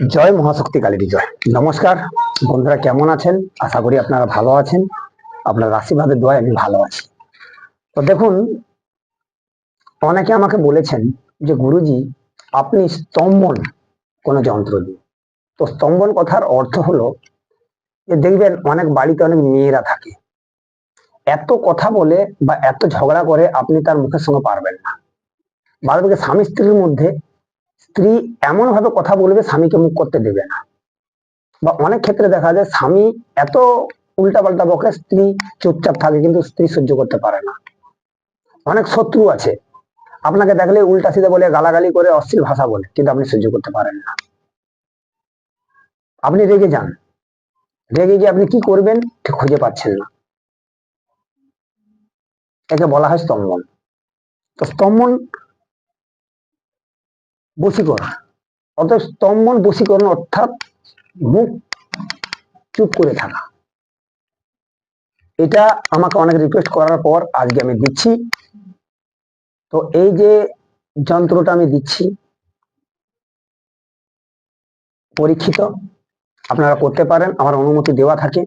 জয় মহাশক্তি কালীর জয়। নমস্কার বন্ধুরা, কেমন আছেন? আশা করি আপনারা ভালো আছেন। আপনার আশীর্বাদের দোয়ায় আমি ভালো আছি। তো দেখুন, অনেকে আমাকে বলেছেন যে গুরুজি আপনি স্তম্ভন কোন যন্ত্র দিয়ে। তো স্তম্ভন কথার অর্থ হলো যে দেখবেন অনেক বাড়িতে অনেক মেয়েরা থাকে, এত কথা বলে বা এত ঝগড়া করে আপনি তার মুখের সঙ্গে পারবেন না। বাড়িতে স্বামী স্ত্রীর মধ্যে স্ত্রী এমন ভাবে কথা বলবে স্বামীকে মুখ করতে দেবে না। বা অনেক ক্ষেত্রে দেখা যায় স্বামী এত উল্টাপাল্টা বকে, স্ত্রী চুপচাপ থাকে, কিন্তু স্ত্রী সহ্য করতে পারে না। অনেক শত্রু আছে, আপনাকে দেখলে উল্টা সিধা বলে, গালাগালি করে, অশ্লীল ভাষা বলে, কিন্তু আপনি সহ্য করতে পারেন না। আপনি রেগে যান, রেগে গিয়ে আপনি কি করবেন ঠিক খুঁজে পাচ্ছেন না। একে বলা হয় স্তম্ভন। তো স্তম্ভন বশীকরণ, অর্থাৎ স্তম্ভন বশীকরণ অর্থাৎ মুখ চুপ করে থাকা। এটা আমাকে অনেক রিকোয়েস্ট করার পর আজকে আমি দিচ্ছি। তো এই যে যন্ত্রটা আমি দিচ্ছি, পরীক্ষিত, আপনারা করতে পারেন, আমার অনুমতি দেওয়া থাকে,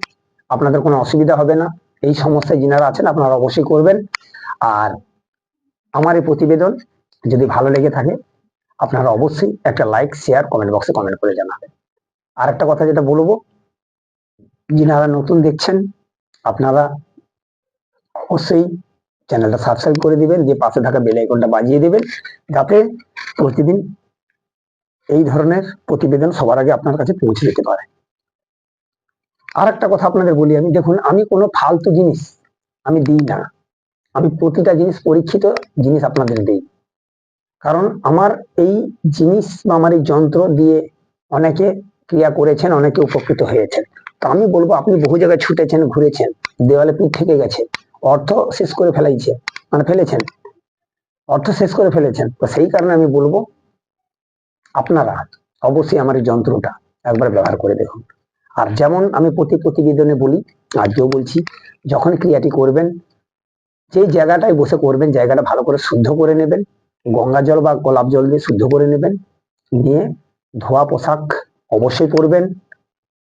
আপনাদের কোনো অসুবিধা হবে না। এই সমস্যায় যিনারা আছেন আপনারা অবশ্যই করবেন। আর আমার এই প্রতিবেদন যদি ভালো লেগে থাকে আপনারা অবশ্যই একটা লাইক, শেয়ার, কমেন্ট বক্সে কমেন্ট করে জানাবেন। আর একটা কথা যেটা বলবো, যিনারা নতুন দেখছেন আপনারা অবশ্যই চ্যানেলটা সাবস্ক্রাইব করে দিবেন, যে পাশে থাকা বেল আইকনটা বাজিয়ে দিবেন, যাতে প্রতিদিন এই ধরনের প্রতিবেদন সবার আগে আপনার কাছে পৌঁছে যেতে পারে। আর একটা কথা আপনাদের বলি, আমি দেখুন, আমি কোনো ফালতু জিনিস আমি দিই না। আমি প্রতিটা জিনিস পরীক্ষিত জিনিস আপনাদের দিই। কারণ আমার এই জিনিস বা আমার এই যন্ত্র দিয়ে অনেকে ক্রিয়া করেছেন, অনেকে উপকৃত হয়েছেন। তো আমি বলবো, আপনি বহু জায়গায় ছুটেছেন, ঘুরেছেন, দেওয়ালে পিঠ থেকে গেছে, অর্থ শেষ করে ফেলাইছে, মানে ফেলেছেন, অর্থ শেষ করে ফেলেছেন। তো সেই কারণে আমি বলবো আপনারা অবশ্যই আমার এই যন্ত্রটা একবার ব্যবহার করে দেখুন। আর যেমন আমি প্রতি প্রতিবেদনে বলি, আজকেও বলছি, যখন ক্রিয়াটি করবেন যে জায়গাটায় বসে করবেন জায়গাটা ভালো করে শুদ্ধ করে নেবেন, গঙ্গা জল বা গোলাপ জল দিয়ে শুদ্ধ করে নেবেন, নিয়ে ধোয়া পোশাক অবশ্যই পরবেন,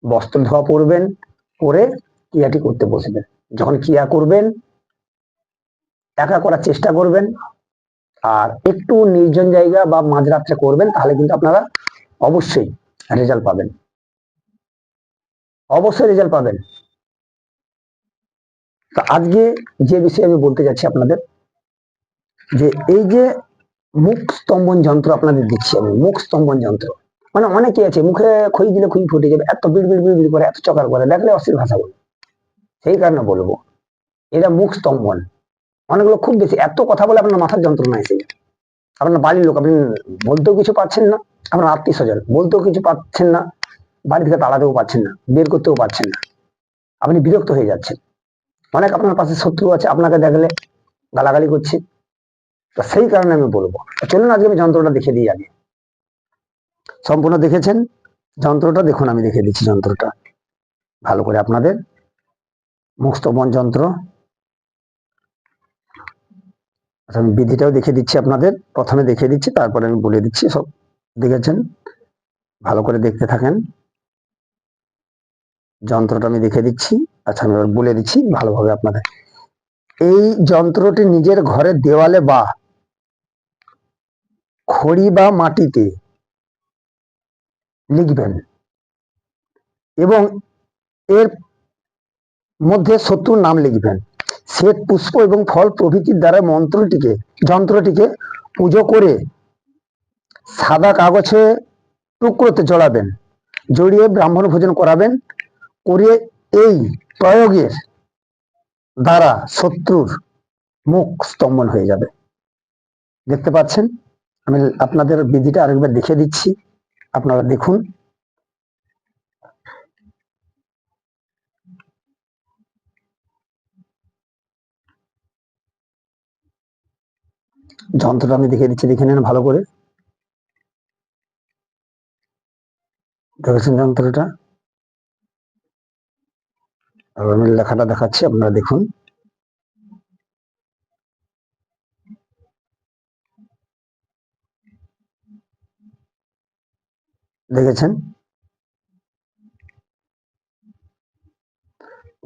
বস্ত্র ধোয়া পরবেন, পরে ক্রিয়াটি করতে বসবেন। যখন ক্রিয়া করবেন একা করার চেষ্টা করবেন, আর একটু নির্জন জায়গা বা মাঝরাত্রে করবেন, তাহলে কিন্তু আপনারা অবশ্যই রেজাল্ট পাবেন, অবশ্যই রেজাল্ট পাবেন। তো আজকে যে বিষয়ে আমি বলতে যাচ্ছি আপনাদের, যে এই যে মুখ স্তম্ভন যন্ত্র আপনাদের দিচ্ছি আমি, মুখ স্তম্ভন যন্ত্র, মানে অনেকে আছে মুখে খই দিলে খুই ফুটে যাবে, এত বিড়বিড় বিড়বিড় করে, এত চকার করে, দেখলে অশ্লীল ভাষা বলে। সেই কারণে বলবো এটা মুখ স্তম্ভন। অনেকগুলো খুব বেশি এত কথা বলে আপনার মাথার যন্ত্রণা এসে যায়। আপনার বাড়ির লোক, আপনি বলতেও কিছু পাচ্ছেন না, আপনার আত্মীয় স্বজন বলতেও কিছু পাচ্ছেন না, বাড়ি থেকে তাড়াতেও পাচ্ছেন না, বের করতেও পারছেন না, আপনি বিরক্ত হয়ে যাচ্ছেন। অনেক আপনার পাশে শত্রু আছে, আপনাকে দেখলে গালাগালি করছে। তো সেই কারণে আমি বলবো, চলুন আজকে আমি যন্ত্রটা দেখে দিই। আগে সম্পূর্ণ দেখেছেন যন্ত্রটা, দেখুন আমি দেখে দিচ্ছি যন্ত্রটা ভালো করে আপনাদের। মুখ স্তম্ভন যন্ত্র, আমি বিধিটাও দেখে দিচ্ছি আপনাদের, প্রথমে দেখে দিচ্ছি, তারপরে আমি বলে দিচ্ছি। সব দেখেছেন, ভালো করে দেখতে থাকেন। যন্ত্রটা আমি দেখে দিচ্ছি, আচ্ছা আমি এবার বলে দিচ্ছি ভালোভাবে আপনাদের। এই যন্ত্রটি নিজের ঘরের দেওয়ালে বা খড়ি বা মাটিতে লিখবেন এবং এর মধ্যে শত্রুর নাম লিখবেন। শ্বেত পুষ্প এবং ফল প্রভৃতির দ্বারা যন্ত্রটিকে পুজো করে সাদা কাগজে টুকরোতে জড়াবেন, জড়িয়ে ব্রাহ্মণ ভোজন করাবেন। করে এই প্রয়োগের দ্বারা শত্রুর মুখ স্তম্ভন হয়ে যাবে। দেখতে পাচ্ছেন, আমি আপনাদের বিধিটা আরেকবার দেখে দিচ্ছি, আপনারা দেখুন। যন্ত্রটা আমি দেখে দিচ্ছি, দেখে নেন ভালো করে। দেখেছেন যন্ত্রটা, আমি লেখাটা দেখাচ্ছি, আপনারা দেখুন। দেখেছেন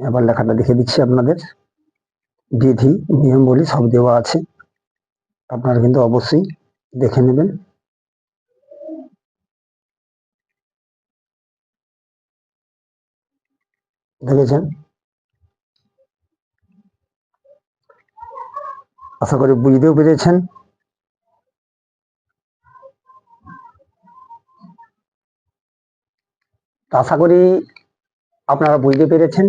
এবার লেখাটা দেখে দিচ্ছি আপনাদের। বিধি নিয়মবলী সব দেওয়া আছে, আপনারা কিন্তু অবশ্যই দেখে নেবেন। দেখেছেন? আশা করি বুঝতেও পেরেছেন। আশা করি আপনারা বুঝতে পেরেছেন।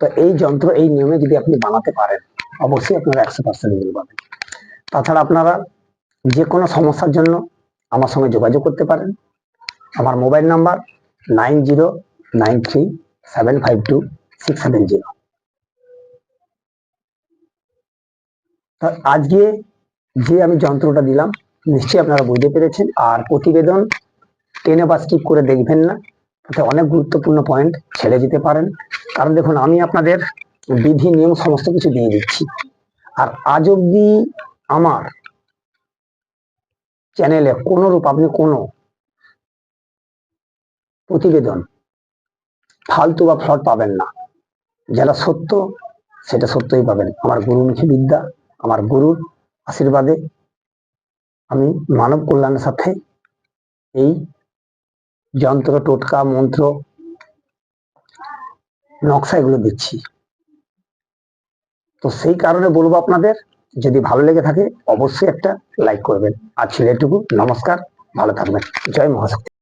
তো এই যন্ত্র এই নিয়মে যদি আপনি বানাতে পারেন, অবশ্যই আপনারা 100% রেজাল্ট পাবেন। তাছাড়া আপনারা যে কোনো সমস্যার জন্য আমার সঙ্গে যোগাযোগ করতে পারেন। আমার মোবাইল নাম্বার 9093752670। আজকে যে আমি যন্ত্রটা দিলাম, নিশ্চয়ই আপনারা বুঝতে পেরেছেন। আর প্রতিবেদন টেনে বা স্কিপ করে দেখবেন না, তাতে অনেক গুরুত্বপূর্ণ পয়েন্ট ছেড়ে যেতে পারেন। কারণ দেখুন, আমি আপনাদের বিধি নিয়ম সমস্ত কিছু দিয়ে দিচ্ছি, আর আজ অব্দি আমার চ্যানেলে কোনোরূপ আপনি কোনো প্রতিবেদন ফালতু বা ফ্লট পাবেন না। যেটা সত্য সেটা সত্যই পাবেন। আমার গুরুমুখী বিদ্যা, আমার গুরুর আশীর্বাদে আমি মানব কল্যাণের সাথে এই যন্ত্র, টোটকা, মন্ত্র, নকশা এগুলো দিচ্ছি। তো সেই কারণে বলবো আপনাদের, যদি ভালো লেগে থাকে অবশ্যই একটা লাইক করবেন। আর ছেলেটুকু নমস্কার, ভালো থাকবেন। জয় মহাশক্তি।